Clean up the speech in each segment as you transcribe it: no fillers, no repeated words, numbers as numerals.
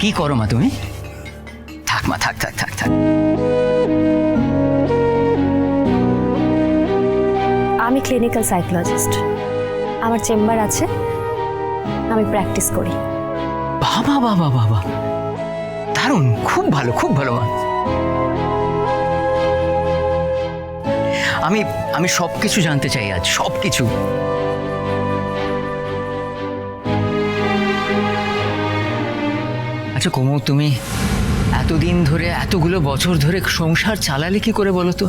কি করো মা তুমি? থাক মা, থাক থাক থাক থাক। আমি ক্লিনিক্যাল সাইকোলজিস্ট, আমার চেম্বার আছে, আমি প্র্যাকটিস করি। বাবা বাবা বাবা, দারুণ, খুব ভালো, খুব ভালো মা। আমি আমি সবকিছু জানতে চাই আজ, সবকিছু। আচ্ছা কোমল, তুমি এতদিন ধরে, এতগুলো বছর ধরে সংসার চালালে কি করে বলো তো?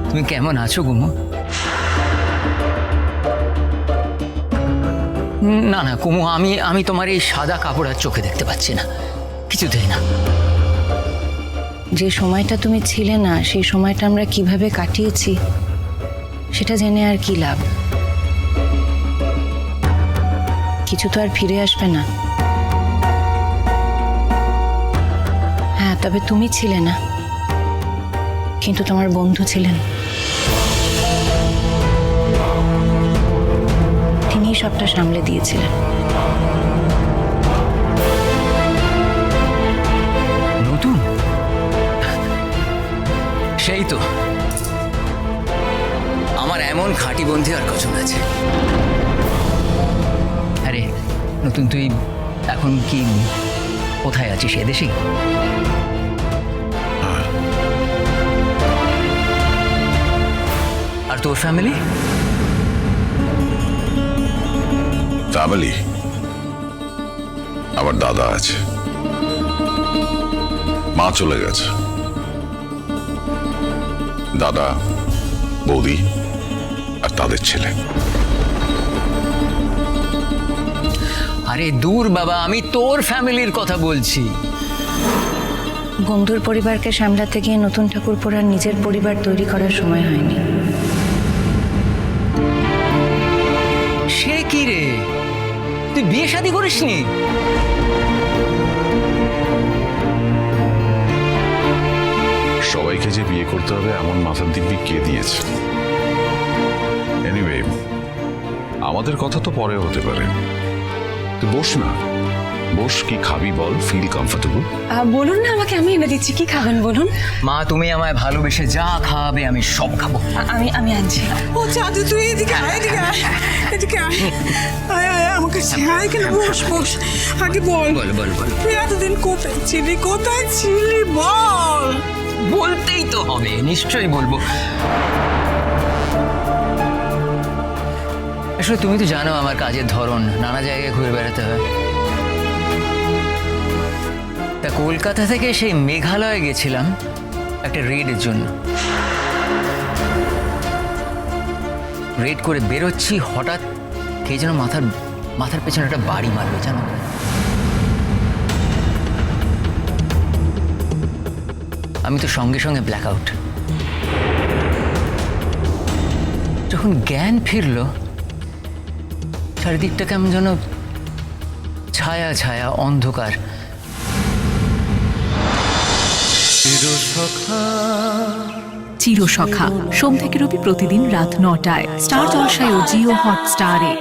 তুমি কেমন আছো কুমু? না না কুমু, আমি তোমার এই সাদা কাপড় আর চোখে দেখতে পাচ্ছি না, কিছুতেই না। যে সময়টা তুমি ছিলে না, সেই সময়টা আমরা কিভাবে কাটিয়েছি সেটা জেনে আর কি লাভ? কিছু তো আর ফিরে আসবে না। হ্যাঁ, তবে তুমি ছিলে না, কিন্তু তোমার বন্ধু ছিলেন। তিনিই সবটা সামলে দিয়েছিলেন। নতুন? সেই তো, আমার এমন খাঁটি বন্ধু আর কজন আছে। আরে নতুন, তুই এখন কি কোথায় আছিস? এদেশেই? আর তোর ফ্যামিলি? ফ্যামিলি আমার দাদা আছে, মা চলে গেছে, দাদা, বৌদি আর তাদের ছেলে। আরে দূর বাবা, আমি তোর ফ্যামিলির কথা বলছি। বন্ধুর পরিবারকে সামলাতে গিয়ে নতুন ঠাকুরপোড়ার নিজের পরিবার তৈরি করার সময় হয়নি। সে কি রে, তুই বিয়ে শাদী করিসনি? সবাইকে যে বিয়ে করতে হবে এমন মাথার দিব্যি কে দিয়েছে? এনিওয়ে, আমাদের কথা তো পরে হতে পারে। তুই বস না, বস। কি খাবি বল, ফিল কমফোর্টেবল। বলুন না আমাকে, আমি এনে দিচ্ছি। কি খাবেন বলুন? মা, তুমি আমায় ভালোবেসে যা খাওয়াবে আমি সব খাবো। আমি আনছি। ও চাঁদু, তুই এদিকে আয়, এদিকে আয়, এদিকে আয়, আয় আয় আমার কাছে আয়। কেন বস বস, আগে বল বল বল বল। তুই এতদিন কোথায় ছিলি, কোথায় ছিলি বল। বলতেই তো হবে, নিশ্চয়ই বলবো। আসলে তুমি তো জানো আমার কাজের ধরন, নানা জায়গায় ঘুরে বেড়াতে হয়। তা কলকাতা থেকে সেই মেঘালয়ে গেছিলাম একটা রেডের জন্য। রেড করে বেরোচ্ছি, হঠাৎ কে যেন মাথার পেছনে একটা বাড়ি মারবে, জানো? আমি তো সঙ্গে সঙ্গে ব্ল্যাক আউট। যখন জ্ঞান ফিরল, চারিদিকটা কেমন যেন ছায়া ছায়া, অন্ধকার। চিরসখা সোম থেকে রবি প্রতিদিন রাত ৯টায় স্টার জলসায় ও জিও হটস্টারে।